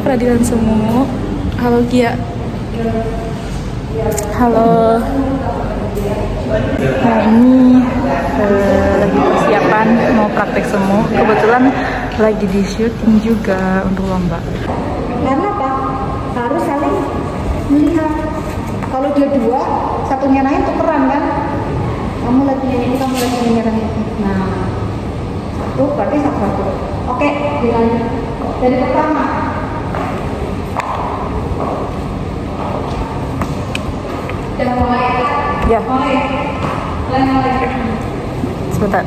Peradilan Semu. Halo Gia. Halo. Nah ini lagi persiapan mau praktek semu. Kebetulan lagi di syuting juga untuk lomba. Karena apa? Harus saling melihat. Kalau dia dua, satunya lain tukeran kan? Kamu lagi ini, kamu lagi ini. Nah, satu berarti satu. Oke, dilanjut. Dari pertama. Udah mulai? Ya. Mulai. Sebentar.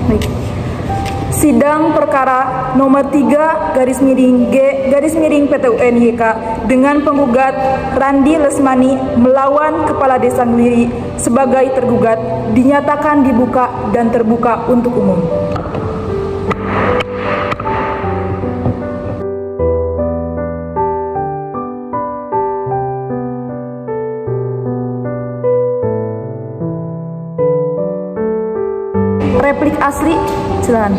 Baik. Sidang perkara nomor 3 garis miring G garis miring PT UN YK dengan penggugat Randi Lesmani melawan Kepala Desa Ngwiri sebagai tergugat dinyatakan dibuka dan terbuka untuk umum. Replik asli, silakan.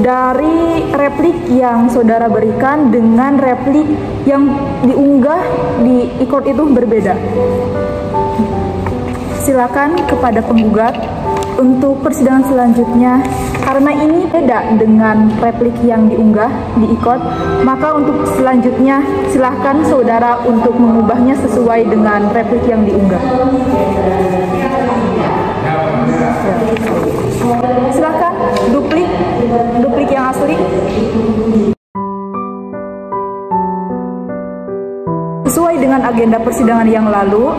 Dari replik yang saudara berikan dengan replik yang diunggah di e-court itu berbeda. Silakan kepada penggugat untuk persidangan selanjutnya. Karena ini beda dengan replik yang diunggah di e-court, maka untuk selanjutnya silakan saudara untuk mengubahnya sesuai dengan replik yang diunggah. Silakan duplik yang asli. Sesuai dengan agenda persidangan yang lalu,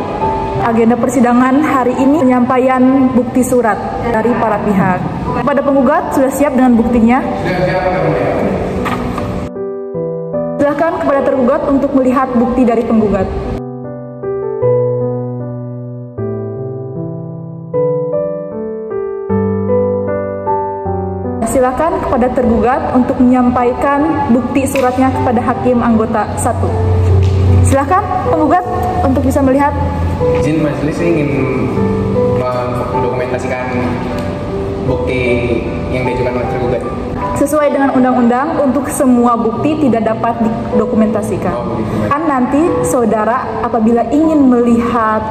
agenda persidangan hari ini penyampaian bukti surat dari para pihak. Kepada penggugat sudah siap dengan buktinya? Silakan kepada tergugat untuk melihat bukti dari penggugat. Silakan kepada tergugat untuk menyampaikan bukti suratnya kepada hakim anggota 1. Silakan penggugat untuk bisa melihat. Izin majelis ingin mendokumentasikan bukti yang diajukan oleh tergugat. Sesuai dengan undang-undang, untuk semua bukti tidak dapat didokumentasikan. Kan nanti saudara apabila ingin melihat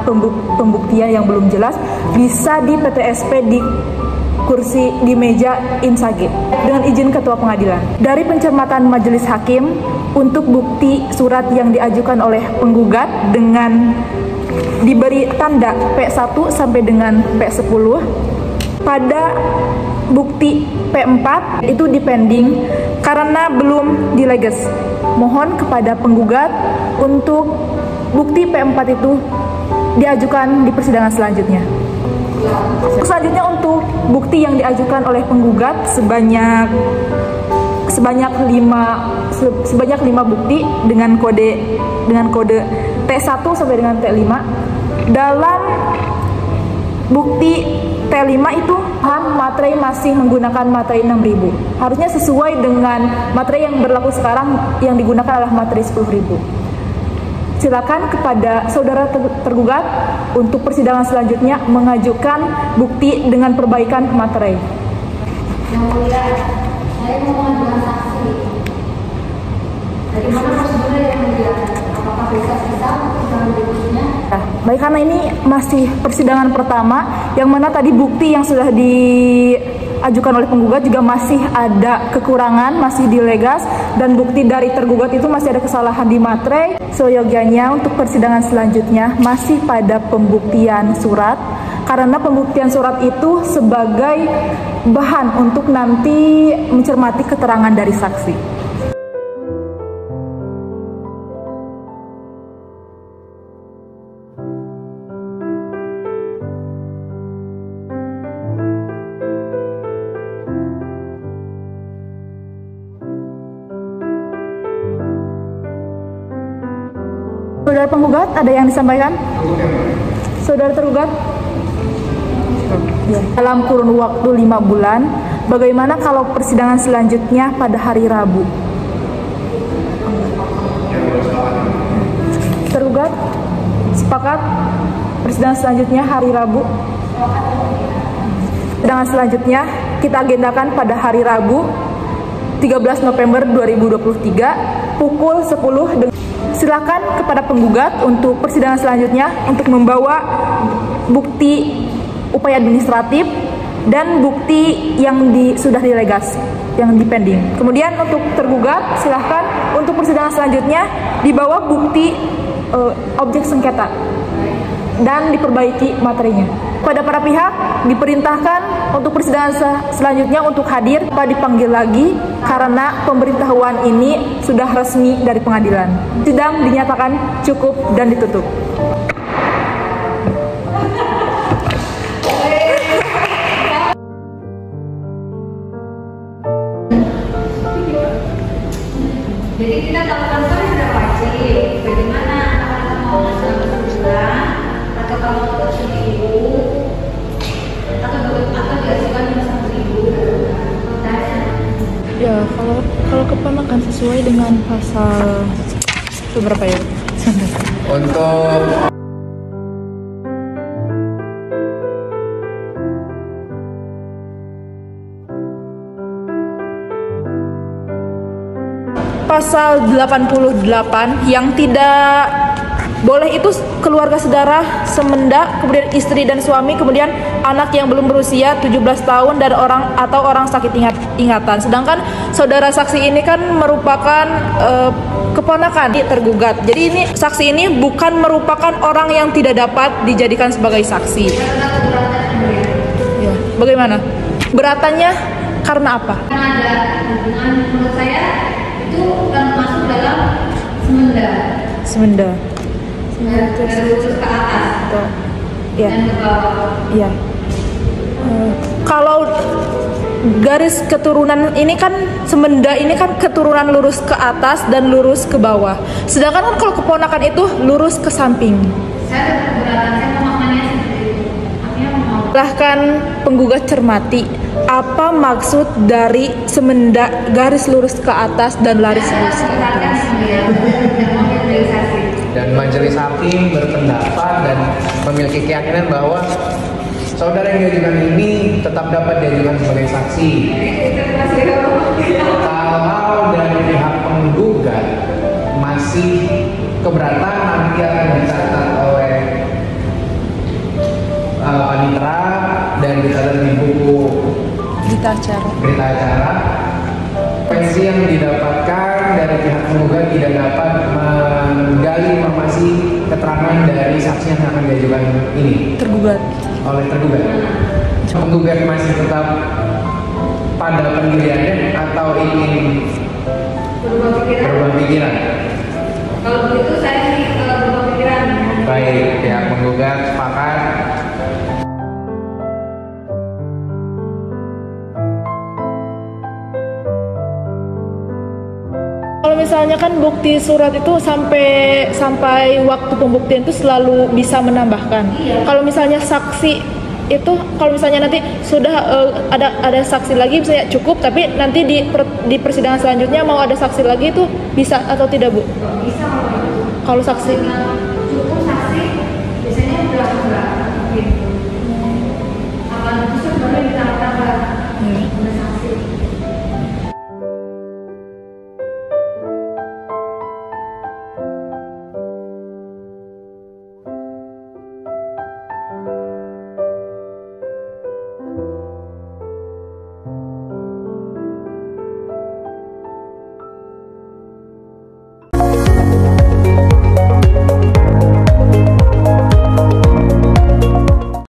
pembuktian yang belum jelas bisa di PTSP di kursi di meja insage dengan izin ketua pengadilan. Dari pencermatan majelis hakim untuk bukti surat yang diajukan oleh penggugat dengan diberi tanda P1 sampai dengan P10, pada bukti P4 itu dipending karena belum dileges. Mohon kepada penggugat untuk bukti P4 itu diajukan di persidangan selanjutnya. Selanjutnya untuk bukti yang diajukan oleh penggugat sebanyak 5 bukti dengan kode T1 sampai dengan T5. Dalam bukti T5 itu materai masih menggunakan materai 6000. Harusnya sesuai dengan materai yang berlaku sekarang yang digunakan adalah materai 10.000. Silakan kepada saudara tergugat untuk persidangan selanjutnya mengajukan bukti dengan perbaikan materai. Yang mulia, saya mau mengajukan saksi. Dari mana prosedurnya yang mulia? Apakah bisa persidangan berikutnya? Baik, karena ini masih persidangan pertama, yang mana tadi bukti yang sudah diajukan oleh penggugat juga masih ada kekurangan, masih dilegas, dan bukti dari tergugat itu masih ada kesalahan di materai. Seyogianya untuk persidangan selanjutnya masih pada pembuktian surat, karena pembuktian surat itu sebagai bahan untuk nanti mencermati keterangan dari saksi. Saudara penggugat, ada yang disampaikan? Saudara tergugat? Dalam kurun waktu 5 bulan, bagaimana kalau persidangan selanjutnya pada hari Rabu? Tergugat? Sepakat? Persidangan selanjutnya hari Rabu? Persidangan selanjutnya kita agendakan pada hari Rabu 13 November 2023 pukul 10. Silakan kepada penggugat untuk persidangan selanjutnya untuk membawa bukti upaya administratif dan bukti yang sudah dilegasi, yang dipending. Kemudian untuk tergugat silahkan untuk persidangan selanjutnya dibawa bukti objek sengketa dan diperbaiki materinya. Pada para pihak diperintahkan untuk persidangan selanjutnya untuk hadir tanpa dipanggil lagi karena pemberitahuan ini sudah resmi dari pengadilan. Sidang dinyatakan cukup dan ditutup. Jadi kita lakukan kan sudah wajib. Bagaimana apakah mau selama sebulan atau kalau untuk seminggu atau diajukan cuma 1.000? Ya, kalau keponakan sesuai dengan pasal berapa ya? Untuk pasal 88 yang tidak boleh itu keluarga saudara semenda, kemudian istri dan suami, kemudian anak yang belum berusia 17 tahun dan orang sakit ingatan. Sedangkan saudara saksi ini kan merupakan keponakan tergugat. Jadi ini saksi ini bukan merupakan orang yang tidak dapat dijadikan sebagai saksi. Ya, bagaimana? Beratannya karena apa? Karena ada hubungan menurut saya itu kan masuk dalam semenda. Semenda. Dari lurus ke atas Ya. dan ke bawah. Ya. Kalau garis keturunan ini kan semenda ini kan keturunan lurus ke atas dan lurus ke bawah. Sedangkan kan kalau keponakan itu lurus ke samping. Saya ada keberatan, saya memaknanya seperti itu. Artinya mau. Silahkan penggugat cermati apa maksud dari semenda garis lurus ke atas dan garis lurus ke atas. dan majelis hakim berpendapat dan memiliki keyakinan bahwa saudara yang diajukan ini tetap dapat diajukan sebagai saksi. Kalau dari pihak penggugat masih keberatan, nanti akan dicatat oleh panitera dan dicatat di buku berita acara. Versi yang didapatkan dari pihak penggugat tidak dapat menggali informasi keterangan dari saksi yang akan diajukan ini oleh tergugat. Penggugat masih tetap pada pendiriannya atau ingin berubah pikiran? Kalau begitu saya sih berubah pikiran. Baik, pihak penggugat sepakat. Kalau misalnya kan bukti surat itu sampai waktu pembuktian itu selalu bisa menambahkan. Kalau misalnya saksi itu, kalau misalnya nanti sudah ada saksi lagi misalnya cukup, tapi nanti di persidangan selanjutnya mau ada saksi lagi itu bisa atau tidak, Bu? Bisa kalau saksi. cukup saksi biasanya udah enggak mungkin.